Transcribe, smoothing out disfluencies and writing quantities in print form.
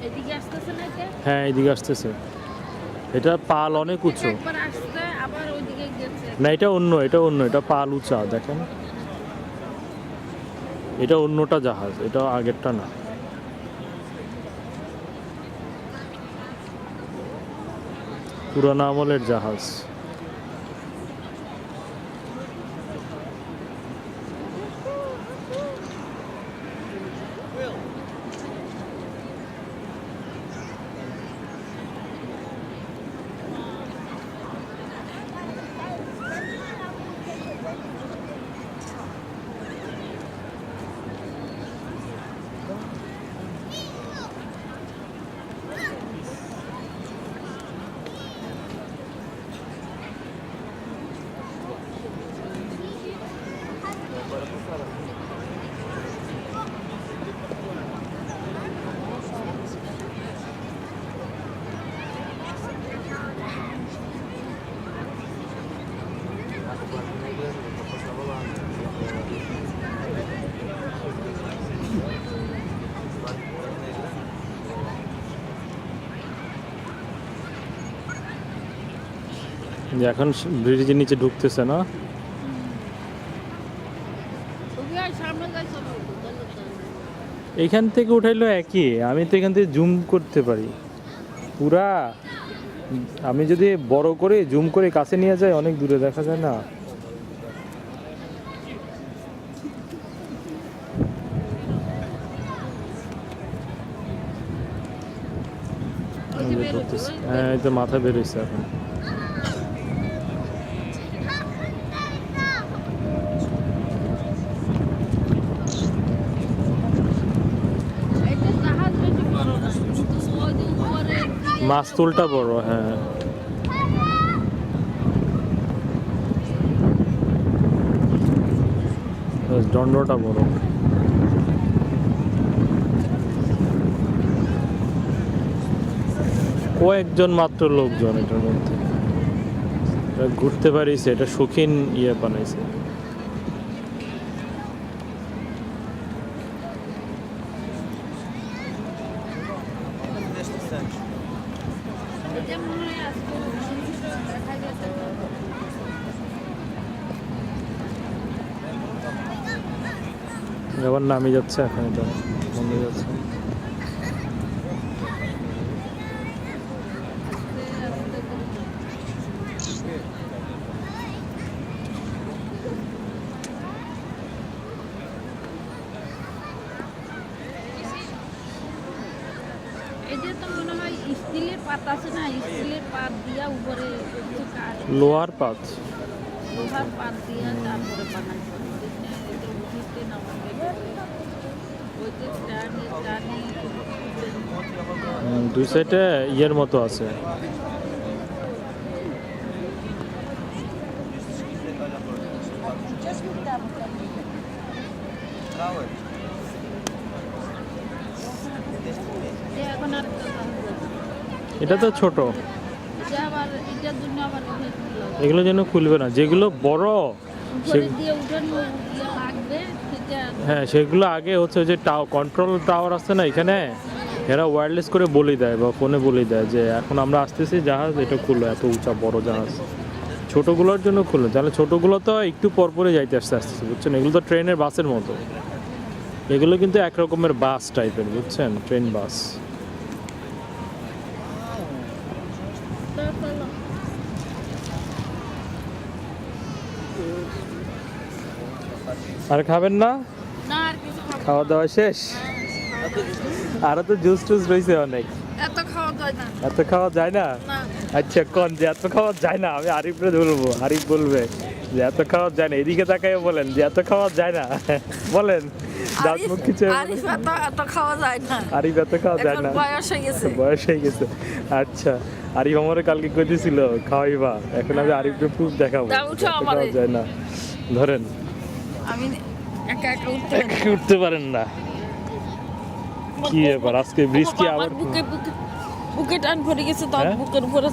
এদিকে আসতেছে না এটা? হ্যাঁ এদিকে আসতেছে। এটা পাল অনেক উঁচু। একবার আসছে আবার ওইদিকে গেছে। না এটা অন্য, এটা পাল উঁচা দেখেন। এটা অন্যটা জাহাজ, এটা আগেরটা না। পুরানো আমলের জাহাজ। যে এখন ব্রিজের নিচে ঢুকতেছে না। ওকে আর সামনে যাই চলো। এইখান থেকে উঠাইলো একই, আমি তো এখান থেকে জুম করতে পারি পুরা। আমি যদি বড় করে জুম করে কাছে নিয়ে যাই অনেক দূরে দেখা যায় না। হ্যাঁ এই তো মাথা বেরোইছে এখন। এটা জাহাজ বেশি বড় না, কিন্তু ওই যে উপরে মাস্তুলটা বড়, হ্যাঁ। দণ্ডটা বড়। কয়েকজন মাত্র লোকজন এটার মধ্যে, এটা ঘুরতে পারিছে, এটা শৌখিন ইয়ে বানাইছে। এটা মনে হয় আজকে দেখা গেছে। আবার নামে যাচ্ছে এখন, এটা বন্ধ হয়ে যাচ্ছে। এটা তো মনে হয় স্টিলের পাত আছে না, স্টিলের পাত দিয়া উপরে কিছু কাঠ, লোহার পাত। লোহার পাত দিয়া তারপরে বানাইছে। এটা উঠিতে নামাতে ওই যে টানি দুই সাইডে ইয়ের মতো আছে। এখন আর এটা তো ছোট, এটা আবার এটার জন্য আবার এগুলো যেন খুলবে না। যেগুলো বড় উপরে দিয়ে উঠানো ইয়ে লাগবে সেটা। হ্যাঁ সেগুলো আগে হচ্ছে ওই যে কন্ট্রোল টাওয়ার আছে না এখানে, এরা ওয়্যারলেস করে বলে দেয় বা ফোনে বলে দেয় যে এখন আমরা আসতেছি, জাহাজ এটা খুললো, এত উঁচা বড় জাহাজ। ছোটোগুলোর জন্য খুললো, তাহলে ছোটোগুলো তো একটু পরপরে যাইতে আসতেছে, বুঝছেন। এগুলো তো ট্রেনের বাসের মতো, এগুলো কিন্তু এক রকমের বাস টাইপের, বুঝছেন, ট্রেন বাস। আর খাবেন না? না আর কিছু খাবো না। খাওয়া দাওয়া শেষ? আরো তো জুস টুস রয়েছে অনেক। এত খাওয়া যায় না। এত খাওয়া যায় না? না আচ্ছা কোন যে এত খাওয়া যায় না, আমি আরিফরে বলবো, আরিফ বলবে যে এত খাওয়া যায় না। এদিকে তাকাইও বলেন যে এত খাওয়া যায় না। বলেন দাঁত মুখ খিচে। আরিফ এত খাওয়া যায় না, আরিফ এত খাওয়া যায় এখন না, বয়স হয়ে গেছে। বয়স হয়ে গেছে। আচ্ছা আরিফ আমারে কালকে কইতেছিল খাওয়াইবা, এখন আমি আরিফকে প্রুফ দেখাবো দাও, উঠো এত আমারে। খাওয়া যায় না। ধরেন আমি একা একা উঠতে পারি না। উঠতে পারেন না, কি ব্যাপার আজকে বৃষ্টি আবার। বুকে বুকে বুকে টান পড়ে গেছে, তো হ্যাঁ? বুকের উপরে